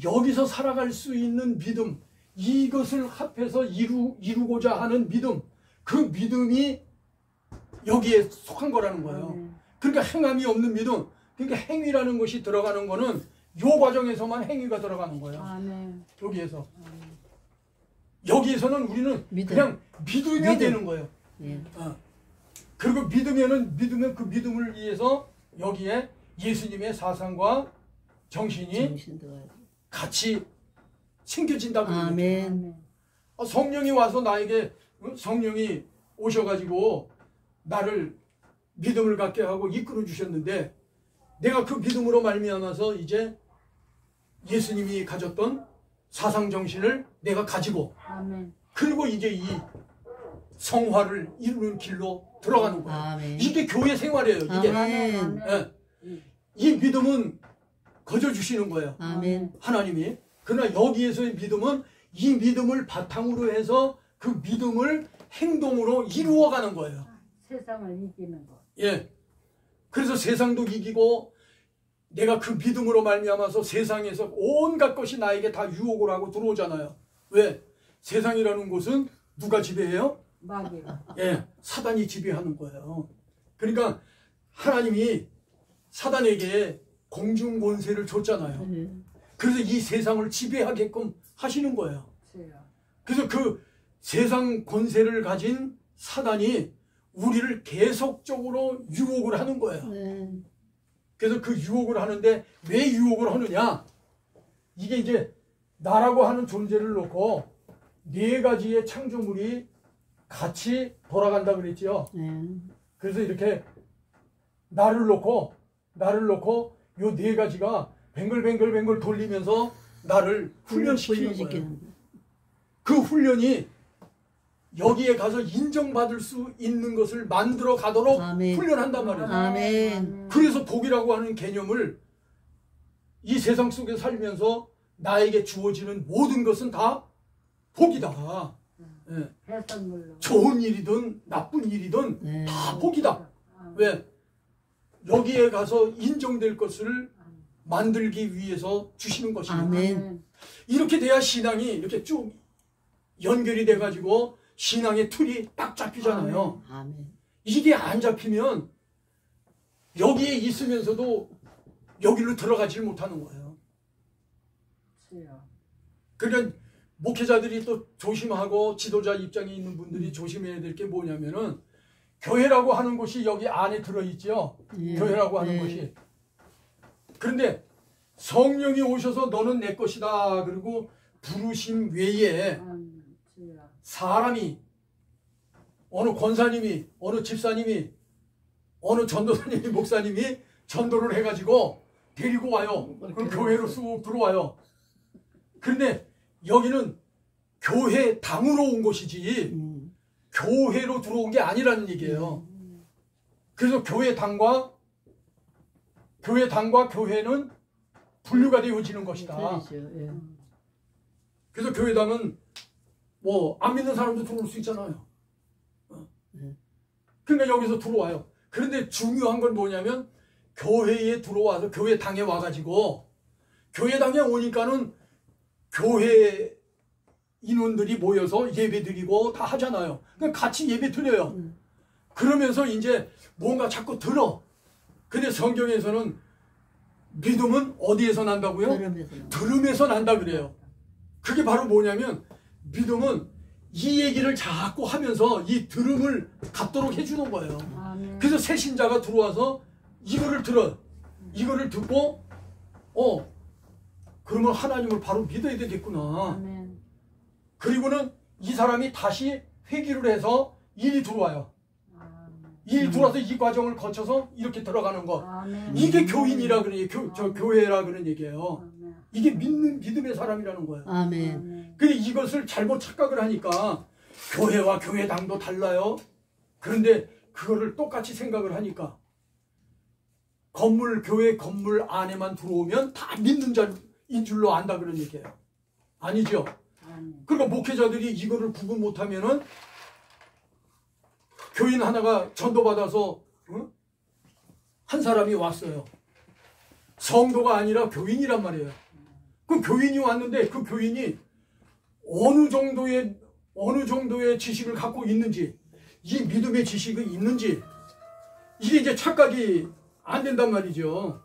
여기서 살아갈 수 있는 믿음 이것을 합해서 이루고자 하는 믿음 그 믿음이 여기에 속한 거라는 거예요. 아멘. 그러니까 행함이 없는 믿음 그러니까 행위라는 것이 들어가는 거는 요 과정에서만 행위가 들어가는 거예요. 아멘. 여기에서 여기에서는 우리는 믿음. 그냥 믿으면 믿음. 되는 거예요. 예. 그리고 믿으면 그 믿음을 위해서 여기에 예수님의 사상과 정신이 정신도 같이 챙겨진다고 그래요. 아멘. 아멘. 성령이 와서 나에게 성령이 오셔가지고 나를 믿음을 갖게 하고 이끌어 주셨는데 내가 그 믿음으로 말미암아서 이제 예수님이 가졌던 사상 정신을 내가 가지고 아멘. 그리고 이제 이 성화를 이루는 길로 들어가는 거예요. 아멘. 이게 교회 생활이에요. 이게 아멘. 예. 이 믿음은 거저 주시는 거예요. 아멘. 하나님이. 그러나 여기에서의 믿음은 이 믿음을 바탕으로 해서 그 믿음을 행동으로 이루어가는 거예요. 세상을 이기는 것. 예. 그래서 세상도 이기고 내가 그 믿음으로 말미암아서 세상에서 온갖 것이 나에게 다 유혹을 하고 들어오잖아요. 왜? 세상이라는 곳은 누가 지배해요? 마귀가. 예, 사단이 지배하는 거예요. 그러니까 하나님이 사단에게 공중 권세를 줬잖아요. 그래서 이 세상을 지배하게끔 하시는 거예요. 그래서 그 세상 권세를 가진 사단이 우리를 계속적으로 유혹을 하는 거예요. 그래서 그 유혹을 하는데 왜 유혹을 하느냐? 이게 이제 나라고 하는 존재를 놓고 네 가지의 창조물이 같이 돌아간다 그랬지요. 네. 그래서 이렇게 날을 놓고 요 네 가지가 뱅글뱅글 돌리면서 나를 훈련시키는 거예요. 훈련시키는 그 훈련이 여기에 가서 인정받을 수 있는 것을 만들어 가도록 아멘. 훈련한단 말이에요. 아멘. 그래서 복이라고 하는 개념을 이 세상 속에 살면서 나에게 주어지는 모든 것은 다 복이다. 예. 좋은 일이든 나쁜 일이든 네. 다 복이다. 왜? 여기에 가서 인정될 것을 만들기 위해서 주시는 것입니다. 아멘. 이렇게 돼야 신앙이 이렇게 쭉 연결이 돼가지고 신앙의 틀이 딱 잡히잖아요. 아멘. 이게 안 잡히면 여기에 있으면서도 여기로 들어가질 못하는 거예요. 그러니까 목회자들이 또 조심하고 지도자 입장에 있는 분들이 조심해야 될 게 뭐냐면은 교회라고 하는 곳이 여기 안에 들어있죠. 예. 교회라고 하는 예. 것이. 그런데 성령이 오셔서 너는 내 것이다. 그리고 부르심 외에 사람이 어느 권사님이 어느 집사님이 어느 전도사님이 목사님이 전도를 해가지고 데리고 와요. 그럼 교회로 쑥 들어와요. 그런데 여기는 교회 당으로 온 곳이지 교회로 들어온 게 아니라는 얘기예요. 그래서 교회 당과 교회는 분류가 되어지는 것이다. 틀리죠. 예. 그래서 교회당은 뭐 안 믿는 사람도 들어올 수 있잖아요. 그러니까 여기서 들어와요. 그런데 중요한 건 뭐냐면 교회에 들어와서 교회당에 와가지고 교회당에 오니까는 교회 인원들이 모여서 예배 드리고 다 하잖아요. 그러니까 같이 예배 드려요. 그러면서 이제 뭔가 자꾸 들어. 근데 성경에서는 믿음은 어디에서 난다고요? 들음에서 난다 그래요. 그게 바로 뭐냐면 믿음은 이 얘기를 자꾸 하면서 이 들음을 갖도록 해주는 거예요. 그래서 새 신자가 들어와서 이거를 들어. 이거를 듣고 그러면 하나님을 바로 믿어야 되겠구나. 그리고는 이 사람이 다시 회개를 해서 일이 들어와요. 일이 들어와서 이 과정을 거쳐서 이렇게 들어가는 거. 이게 교인이라 그러는 교회라 그런 얘기예요. 이게 믿음의 사람이라는 거예요. 아멘. 근데 이것을 잘못 착각을 하니까 교회와 교회당도 달라요. 그런데 그거를 똑같이 생각을 하니까 교회 건물 안에만 들어오면 다 믿는 자인 줄로 안다 그런 얘기예요. 아니죠. 그러니까 목회자들이 이거를 구분 못하면은 교인 하나가 전도받아서 한 사람이 왔어요. 성도가 아니라 교인이란 말이에요. 그 교인이 왔는데 그 교인이 어느 정도의 지식을 갖고 있는지, 이 믿음의 지식이 있는지, 이게 이제 착각이 안 된단 말이죠.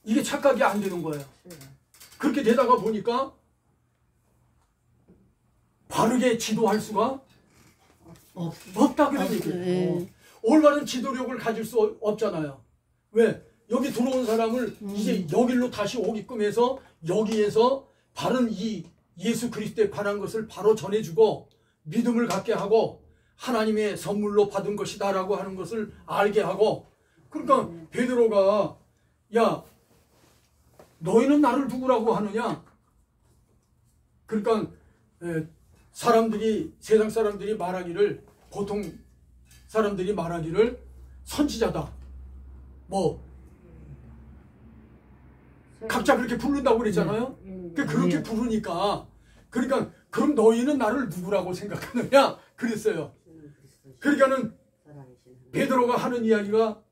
이게 착각이 안 되는 거예요. 그렇게 되다가 보니까 바르게 지도할 수가 없다 그런 얘기예요. 올바른 지도력을 가질 수 없잖아요. 왜? 여기 들어온 사람을 이제 여기로 다시 오게끔 해서 여기에서 바른 이 예수 그리스도에 관한 것을 바로 전해주고 믿음을 갖게 하고 하나님의 선물로 받은 것이다 라고 하는 것을 알게 하고, 그러니까 베드로가 야 너희는 나를 누구라고 하느냐. 그러니까 세상 사람들이 말하기를, 보통 사람들이 말하기를 선지자다 뭐 각자 그렇게 부른다고 그랬잖아요. 그렇게 부르니까, 그러니까 그럼 너희는 나를 누구라고 생각하느냐 그랬어요. 그러니까는 베드로가 하는 이야기가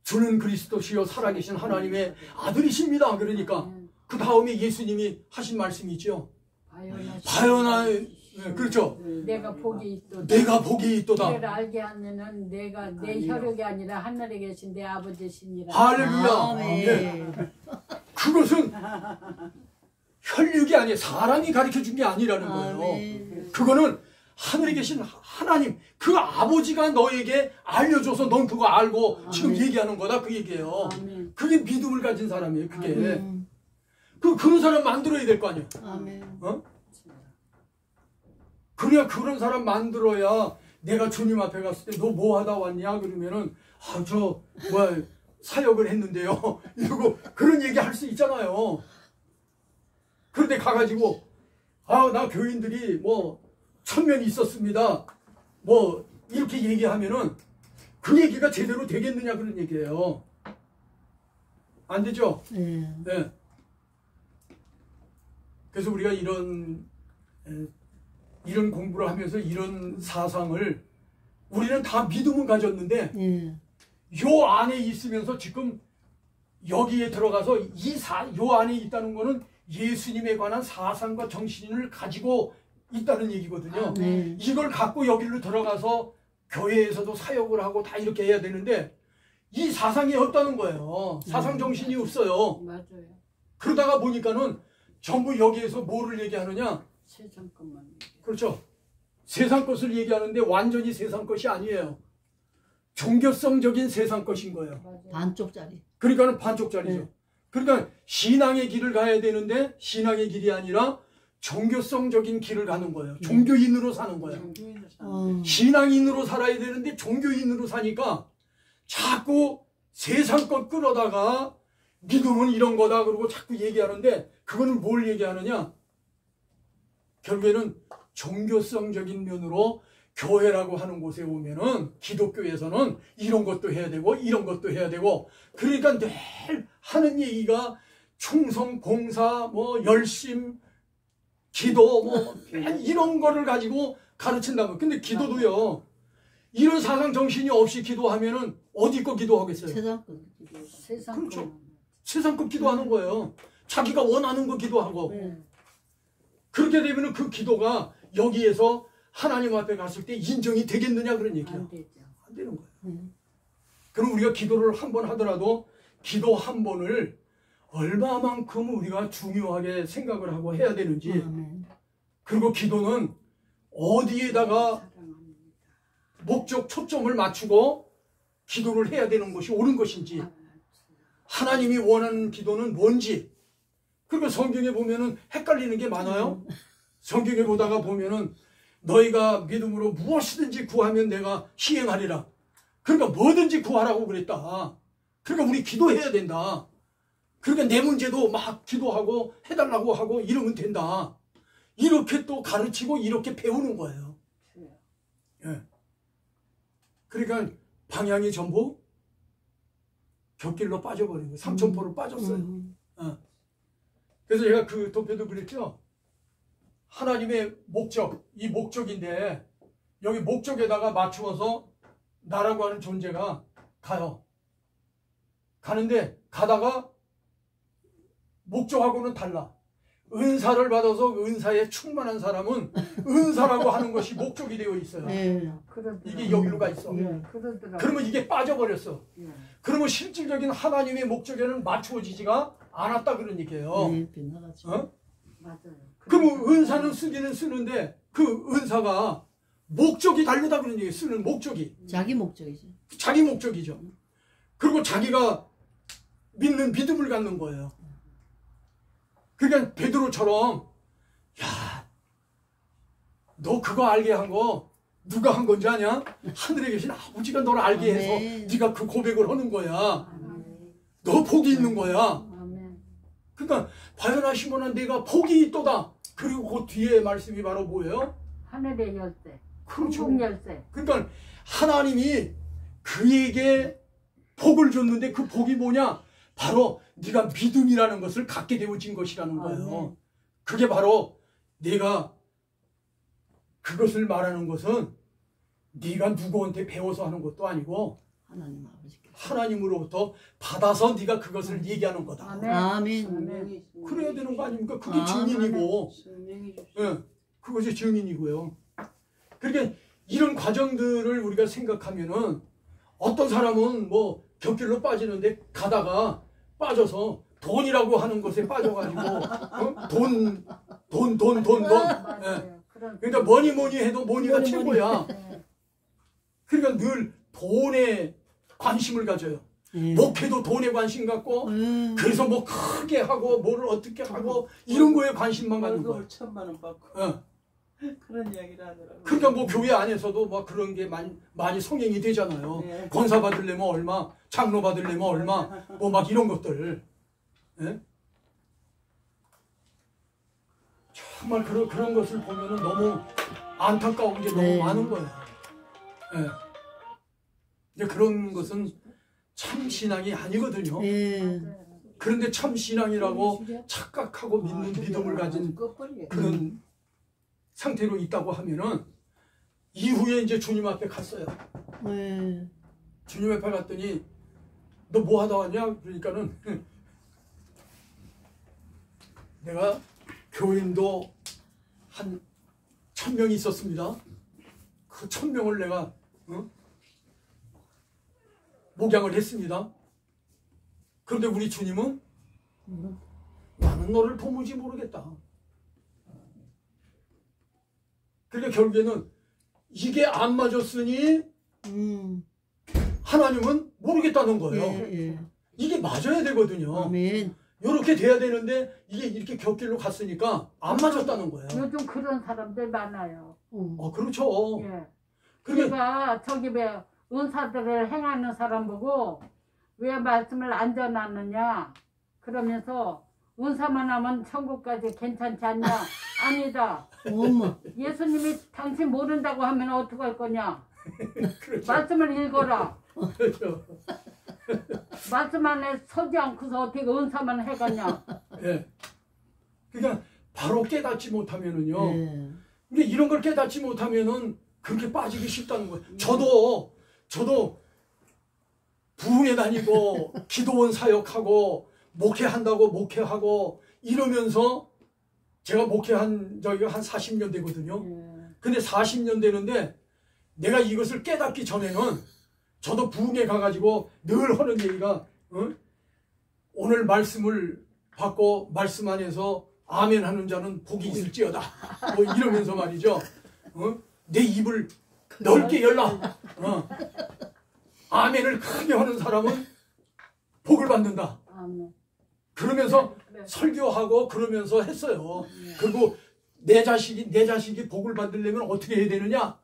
주는 그리스도시요 살아계신 하나님의 아들이십니다. 그러니까 그 다음에 예수님이 하신 말씀이 있죠. 바요나, 그렇죠. 내가 복이 있도다. 내가 복이 있도다. 너를 알게 하면은 내가 내 혈육이 아니라 하늘에 계신 내 아버지시니라. 할렐루야. 아멘. 네. 그것은 혈육이 아니에요. 사람이 가르쳐 준 게 아니라는 거예요. 아멘. 그거는 하늘에 계신 하나님, 그 아버지가 너에게 알려줘서 넌 그거 알고 지금 얘기하는 거다 그 얘기예요. 아멘. 그게 믿음을 가진 사람이에요. 그게. 아멘. 그런 사람 만들어야 될 거 아니에요. 아멘. 어? 그래야 그런 사람 만들어야 내가 주님 앞에 갔을 때 너 뭐 하다 왔냐 그러면은 저 뭐야 사역을 했는데요 이러고 그런 얘기 할 수 있잖아요. 그런데 가가지고 나 교인들이 뭐 1000명 있었습니다 뭐 이렇게 얘기하면은 그 얘기가 제대로 되겠느냐 그런 얘기예요. 안 되죠? 네. 그래서 우리가 이런 공부를 하면서 이런 사상을 우리는 다 믿음은 가졌는데 요 안에 있으면서 지금 여기에 들어가서 요 안에 있다는 거는 예수님에 관한 사상과 정신을 가지고 있다는 얘기거든요. 이걸 갖고 여기로 들어가서 교회에서도 사역을 하고 다 이렇게 해야 되는데 이 사상이 없다는 거예요. 사상 정신이 없어요. 맞아요. 그러다가 보니까는 전부 여기에서 뭐를 얘기하느냐? 세상 것만. 그렇죠. 세상 것을 얘기하는데 완전히 세상 것이 아니에요. 종교성적인 세상 것인 거예요. 맞아요. 반쪽짜리. 그러니까는 반쪽짜리죠. 그러니까 신앙의 길을 가야 되는데 신앙의 길이 아니라 종교성적인 길을 가는 거예요. 종교인으로 사는 거예요. 신앙인으로 살아야 되는데 종교인으로 사니까 자꾸 세상 것 끌어다가 믿음은 이런 거다 그러고 자꾸 얘기하는데 그거는 뭘 얘기하느냐? 결국에는 종교성적인 면으로 교회라고 하는 곳에 오면은 기독교에서는 이런 것도 해야 되고 이런 것도 해야 되고 그러니까 늘 하는 얘기가 충성, 봉사, 뭐 열심, 기도 뭐 이런 거를 가지고 가르친다고. 근데 기도도요. 이런 사상 정신이 없이 기도하면은 어디 거 기도하겠어요? 세상 것. 세상 그렇죠. 것만. 세상 거 기도하는 거예요. 자기가 원하는 거 기도하고. 그렇게 되면은 그 기도가 여기에서 하나님 앞에 갔을 때 인정이 되겠느냐 그런 얘기야. 안 되죠. 안 되는 거예요. 그럼 우리가 기도를 한 번 하더라도 기도 한 번을 얼마만큼 우리가 중요하게 생각을 하고 해야 되는지. 그리고 기도는 어디에다가 사랑합니다. 목적 초점을 맞추고 기도를 해야 되는 것이 옳은 것인지, 하나님이 원하는 기도는 뭔지. 그리고 성경에 보면은 헷갈리는 게 많아요. 성경에 보다가 보면은 너희가 믿음으로 무엇이든지 구하면 내가 시행하리라. 그러니까 뭐든지 구하라고 그랬다. 그러니까 우리 기도해야 된다. 그러니까 내 문제도 막 기도하고 해달라고 하고 이러면 된다. 이렇게 또 가르치고 이렇게 배우는 거예요. 예. 그러니까 방향이 전부 곁길로 빠져버린 거예요. 삼천포로 빠졌어요. 그래서 제가 그 도표도 그랬죠. 하나님의 목적, 이 목적인데 여기 목적에다가 맞추어서 나라고 하는 존재가 가요. 가는데 가다가 목적하고는 달라. 은사를 받아서 은사에 충만한 사람은 은사라고 하는 것이 목적이 되어 있어요. 이게 여기로 가 있어. 그러더라고요. 그러면 이게 빠져버렸어. 예. 그러면 실질적인 하나님의 목적에는 맞추어지지가 않았다 그런 얘기예요. 어? 맞아요. 그러면 은사는 쓰기는 쓰는데 그 은사가 목적이 다르다 그런 얘기예요. 쓰는 목적이. 자기 목적이지. 자기 목적이죠. 그리고 자기가 믿는 믿음을 갖는 거예요. 그러니까 베드로처럼 야, 너 그거 알게 한 거 누가 한 건지 아냐? 하늘에 계신 아버지가 너를 알게 해서 네가 그 고백을 하는 거야. 너 복이 있는 거야. 그러니까 바요나 시몬아 내가 복이 있도다. 그리고 그 뒤에 말씀이 바로 뭐예요? 하늘의 열쇠. 그렇죠. 천국 열쇠. 그러니까 하나님이 그에게 복을 줬는데 그 복이 뭐냐? 바로 네가 믿음이라는 것을 갖게 되어진 것이라는 거예요. 그게 바로 내가 그것을 말하는 것은 네가 누구한테 배워서 하는 것도 아니고 하나님 아버지께. 하나님으로부터 받아서 네가 그것을 얘기하는 거다. 아멘. 그래야 되는 거 아닙니까? 그게 증인이고. 예, 그것이 증인이고요. 그러니까 이런 과정들을 우리가 생각하면은 어떤 사람은 뭐 곁길로 빠지는데 가다가 빠져서 돈이라고 하는 것에 빠져가지고 돈. 예. 그러니까 뭐니 해도 뭐니가 최고야. 그러니까 늘 돈에 관심을 가져요. 목회도 돈에 관심 갖고 그래서 뭐 크게 하고 뭐를 어떻게 하고 이런 거에 관심만 갖는 거예요. 1000만 원 받고. 그런 이야기를 하더라고요. 그러니까 뭐 교회 안에서도 막 그런 게 많이 성행이 되잖아요. 네. 권사 받으려면 얼마, 장로 받으려면 얼마, 뭐 막 이런 것들. 예? 정말 그런 것을 보면은 너무 안타까운 게 너무 네. 많은 거예요. 예. 이제 그런 것은 참 신앙이 아니거든요. 예. 그런데 참 신앙이라고 착각하고 믿는 믿음을 가진 그런 상태로 있다고 하면은 이후에 이제 주님 앞에 갔어요. 예. 주님 앞에 갔더니 너 뭐 하다 왔냐? 그러니까는 내가 교인도 한 1000명이 있었습니다. 그 1000명을 내가 목양을 했습니다. 그런데 우리 주님은 나는 너를 도무지 모르겠다. 그러니까 결국에는 이게 안 맞았으니 하나님은 모르겠다는 거예요. 예. 이게 맞아야 되거든요. 아멘. 이렇게 돼야 되는데 이게 이렇게 곁길로 갔으니까 안 맞았다는 거예요. 요즘 그런 사람들 많아요. 그렇죠. 예. 그러니까 제가 저기 왜 은사들을 행하는 사람 보고 왜 말씀을 안 전하느냐 그러면서 은사만 하면 천국까지 괜찮지 않냐? 아니다. 엄마. 예수님이 당신 모른다고 하면 어떡할 거냐? 그렇죠. 말씀을 읽어라. 그렇죠. 말씀 안에 서지 않고서 어떻게 은사만 해가냐? 예. 그러니까 바로 깨닫지 못하면은요. 예. 근데 이런 걸 깨닫지 못하면은 그렇게 빠지기 쉽다는 거예요. 저도 부흥회 다니고 기도원 사역하고 목회한다고 목회하고 이러면서 제가 목회한 저기가 한 40년 되거든요. 근데 40년 되는데 내가 이것을 깨닫기 전에는 저도 부흥회 가가지고 늘 하는 얘기가 오늘 말씀을 받고 말씀 안에서 아멘 하는 자는 복이 있을지어다. 뭐 이러면서 말이죠. 내 입을 넓게 열라. 아멘을 크게 하는 사람은 복을 받는다. 아멘. 그러면서 설교하고 그러면서 했어요. 그리고 내 자식이 복을 받으려면 어떻게 해야 되느냐?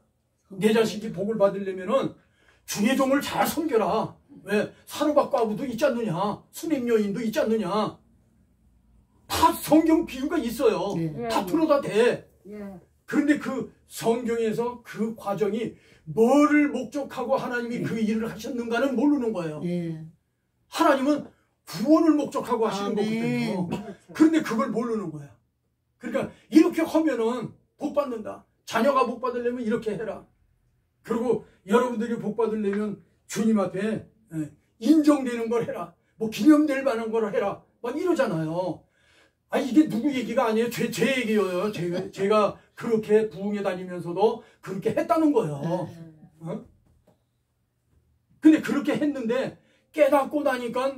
내 자식이 복을 받으려면은 주의 종을 잘 섬겨라. 왜? 사르밧과부도 있지 않느냐? 수냄 여인도 있지 않느냐? 다 성경 비유가 있어요. 예. 다 풀어다 돼. 예. 그런데 그 성경에서 그 과정이 뭐를 목적하고 하나님이 그 일을 하셨는가는 모르는 거예요. 예. 하나님은 구원을 목적하고 하시는 아멘. 거거든요. 그런데 그걸 모르는 거야. 그러니까 이렇게 하면은 복 받는다. 자녀가 복 받으려면 이렇게 해라. 그리고 여러분들이 복 받으려면 주님 앞에 인정되는 걸 해라. 뭐 기념될 만한 걸 해라. 막 이러잖아요. 이게 누구 얘기가 아니에요. 제 얘기예요. 제가 그렇게 부흥회 다니면서도 그렇게 했다는 거예요. 근데 그렇게 했는데 깨닫고 나니까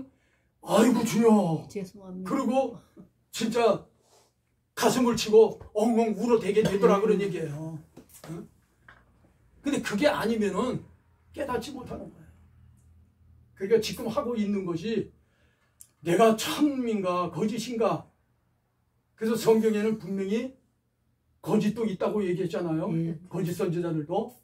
아이고 주여. 죄송합니다. 그리고 진짜 가슴을 치고 엉엉 울어대게 되더라 그런 얘기예요. 근데 그게 아니면은 깨닫지 못하는 거예요. 그러니까 지금 하고 있는 것이 내가 참인가 거짓인가. 그래서 성경에는 분명히 거짓도 있다고 얘기했잖아요. 거짓 선지자들도.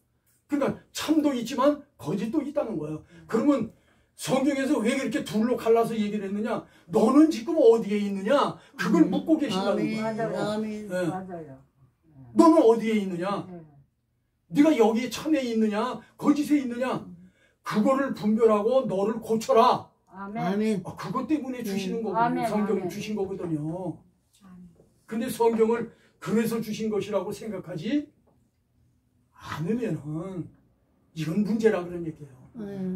그러니까 참도 있지만 거짓도 있다는 거예요. 그러면 성경에서 왜 그렇게 둘로 갈라서 얘기를 했느냐? 너는 지금 어디에 있느냐? 그걸 묻고 계신다는 아멘. 거예요. 아멘. 네. 맞아요. 너는 어디에 있느냐? 네. 네가 여기에 참에 있느냐? 거짓에 있느냐? 그거를 분별하고 너를 고쳐라. 아멘. 아멘. 그것 때문에 주시는 거거든요. 아멘, 성경을 아멘. 주신 거거든요. 근데 성경을 그래서 주신 것이라고 생각하지 않으면은 이건 문제라 그런 얘기예요.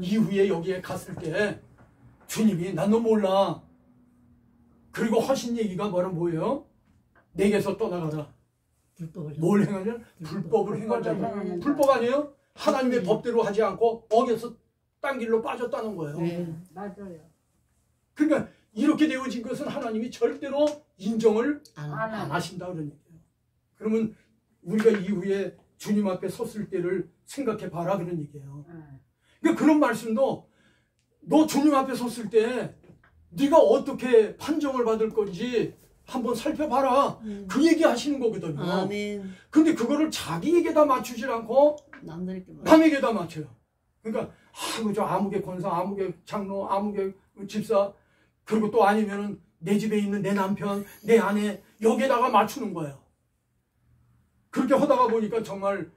이후에 여기에 갔을 때 주님이 난 너 몰라. 그리고 하신 얘기가 뭐예요? 내게서 떠나가라. 불법을 뭘 행하냐? 불법을 행하자고. 행하는 불법 아니에요? 하나님의 법대로 하지 않고 어겨서 딴 길로 빠졌다는 거예요. 네. 맞아요. 그러니까 이렇게 되어진 것은 하나님이 절대로 인정을 안 안 하신다 그런 얘기예요. 그러면 우리가 이후에 주님 앞에 섰을 때를 생각해 봐라 그런 얘기예요. 그러니까 그런 말씀도 너 주님 앞에 섰을 때 네가 어떻게 판정을 받을 건지 한번 살펴봐라. 그 얘기 하시는 거거든요. 아멘. 근데 그거를 자기에게다 맞추질 않고 남들에게 남에게다 맞춰요. 그러니까 저 아무개 권사, 아무개 장로, 아무개 집사, 그리고 또 아니면은 내 집에 있는 내 남편, 내 아내 여기에다가 맞추는 거예요. 그렇게 하다가 보니까 정말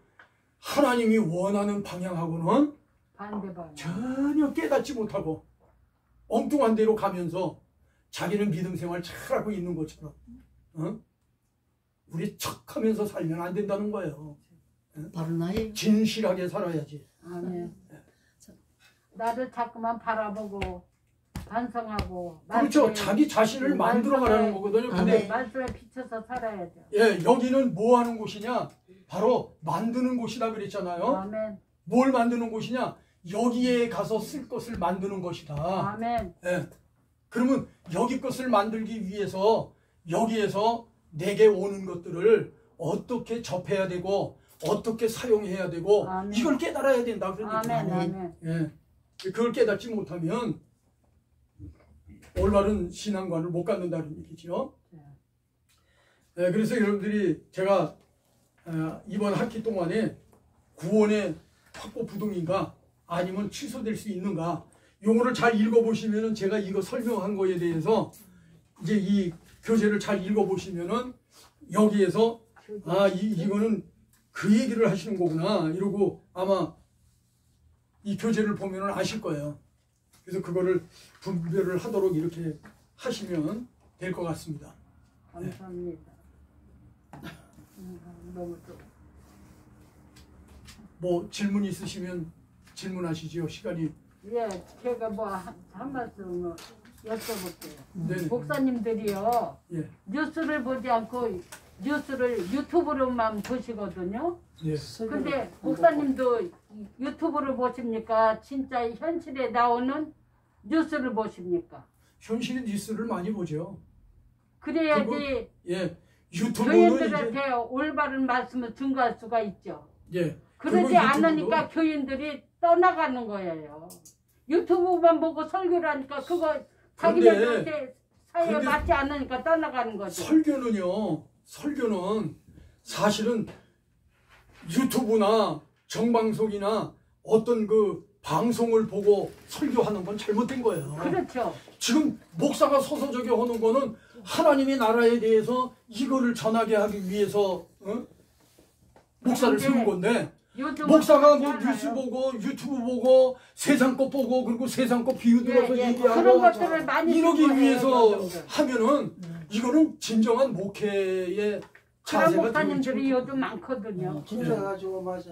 하나님이 원하는 방향하고는 반대 방향. 전혀 깨닫지 못하고 엉뚱한 데로 가면서 자기는 믿음 생활 잘하고 있는 것처럼 우리 척하면서 살면 안 된다는 거예요. 바로 나예요. 진실하게 살아야지. 아멘. 나를 자꾸만 바라보고 반성하고 그렇죠. 말씀에- 자기 자신을 만들어가라는 거거든요. 근데 말씀에 비춰서 살아야죠. 예, 여기는 뭐 하는 곳이냐? 바로 만드는 곳이다 그랬잖아요. 아멘. 뭘 만드는 곳이냐? 여기에 가서 쓸 것을 만드는 것이다. 아멘. 예. 그러면 여기 것을 만들기 위해서 여기에서 내게 오는 것들을 어떻게 접해야 되고 어떻게 사용해야 되고 아멘. 이걸 깨달아야 된다 그런 아멘. 얘기예요. 아멘. 예. 그걸 깨닫지 못하면 올바른 신앙관을 못 갖는다는 얘기죠. 예, 그래서 여러분들이 제가 이번 학기 동안에 구원의 확보 부동인가 아니면 취소될 수 있는가 용어를 잘 읽어보시면은 제가 이거 설명한 거에 대해서 이제 이 교재를 잘 읽어보시면은 여기에서 이거는 그 얘기를 하시는 거구나 이러고 아마 이 교재를 보면은 아실 거예요. 그래서 그거를 분별을 하도록 이렇게 하시면 될 것 같습니다. 감사합니다. 너무 좋아. 뭐 질문 있으시면 질문하시죠. 시간이. 예, 제가 뭐 한 말씀 여쭤볼게요. 네네. 목사님들이요 예. 뉴스를 보지 않고 뉴스를 유튜브로만 보시거든요. 예. 근데 목사님도 유튜브를 보십니까? 진짜 현실에 나오는 뉴스를 보십니까? 현실의 뉴스를 많이 보죠. 그래야지 예. 유튜브는 교인들한테 올바른 말씀을 증거할 수가 있죠. 예. 그러지 그리고 않으니까 유튜브도- 교인들이 떠나가는 거예요. 유튜브만 보고 설교를 하니까 그거 그런데- 자기네들한테 사회에 그런데 맞지 않으니까 떠나가는 거죠. 설교는 사실은 유튜브나 정방송이나 어떤 그 방송을 보고 설교하는 건 잘못된 거예요. 그렇죠. 지금 목사가 서서 저기 하는 거는 하나님의 나라에 대해서 이거를 전하게 하기 위해서 목사를 세운 건데 요즘은 목사가 그렇지 뭐 않아요. 뉴스 보고 유튜브 보고 세상 것 보고 그리고 세상 것 비유들어서 그런 얘기하고 것들을 많이 이러기 듣고 해요, 위해서 여러분들. 하면은 이거는 진정한 목회의 그런 자세가 목사님들이 되지 요즘 많거든요. 그래가지고 맞아.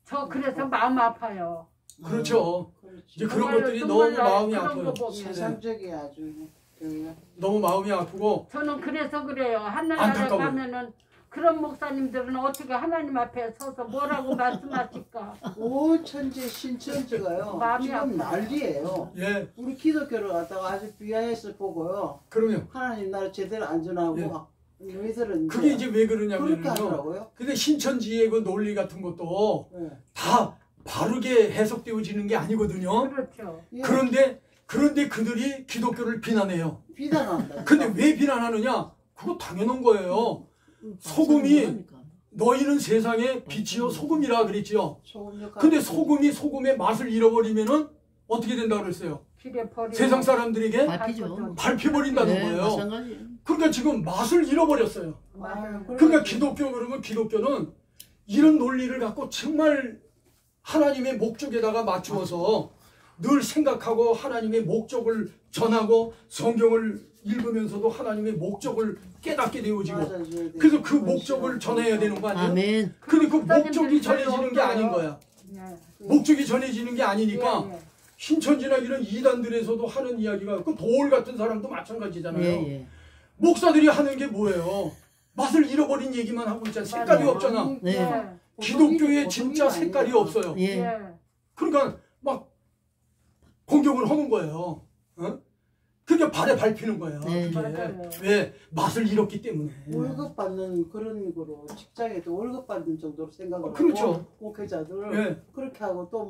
저 그래서 마음 아파요. 그렇죠. 그렇지. 이제 그런 정말로 것들이 정말 너무 마음이 그런 아파요. 거 보면. 세상적이 아주 그냥 너무 마음이 아프고 저는 그래서 그래요. 하늘나라 안타까워요. 가면은 그런 목사님들은 어떻게 하나님 앞에 서서 뭐라고 말씀하실까? 오 천재 신천지가요. 마음이 지금 아파요. 난리예요. 예 우리 기독교를 갖다가 아주 비하해서 보고요. 그러면 하나님 나라 제대로 안전하고 너희들은 그게 이제 왜 그렇게 그러냐면요. 하더라고요. 근데 신천지의 그 논리 같은 것도 네. 다 바르게 해석되어지는 게 아니거든요. 그렇죠. 예, 그런데 그들이 기독교를 비난해요. 비난한다. 근데 왜 비난하느냐? 그거 당연한 거예요. 소금이 너희는 세상의 빛이요 소금이라 그랬지요. 소금 역할. 근데 소금이 소금의 맛을 잃어버리면은 어떻게 된다고 그랬어요? 길에 버리고 세상 사람들에게 밟히죠. 밟혀버린다는 네, 거예요. 마찬가지. 그러니까 지금 맛을 잃어버렸어요. 아유, 그러니까 그러면 기독교는 이런 논리를 갖고 정말 하나님의 목적에다가 맞추어서 늘 생각하고 하나님의 목적을 전하고 성경을 읽으면서도 하나님의 목적을 깨닫게 되어지고 맞아줘야 돼. 그래서 그 목적을 전해야 되는 거 아니에요? 아멘. 근데 그 목사님들이 목적이 전해지는 게 별로 아닌 없어요. 거야. 예. 목적이 전해지는 게 아니니까 예, 예. 신천지나 이런 이단들에서도 하는 이야기가 그 도올 같은 사람도 마찬가지잖아요. 예, 예. 목사들이 하는 게 뭐예요? 맛을 잃어버린 얘기만 하고 있잖아. 색깔이 맞아요. 없잖아. 네. 예. 기독교에 진짜 색깔이 없어요. 예. 예. 그러니까 막 공격을 하는 거예요. 그게 발에 밟히는 거예요. 네. 그게. 맞아요. 왜? 맛을 잃었기 때문에. 월급 받는 그런 거로 직장에도 월급 받는 정도로 생각을 그렇죠. 하고 목회자들 예. 그렇게 하고 또 뭐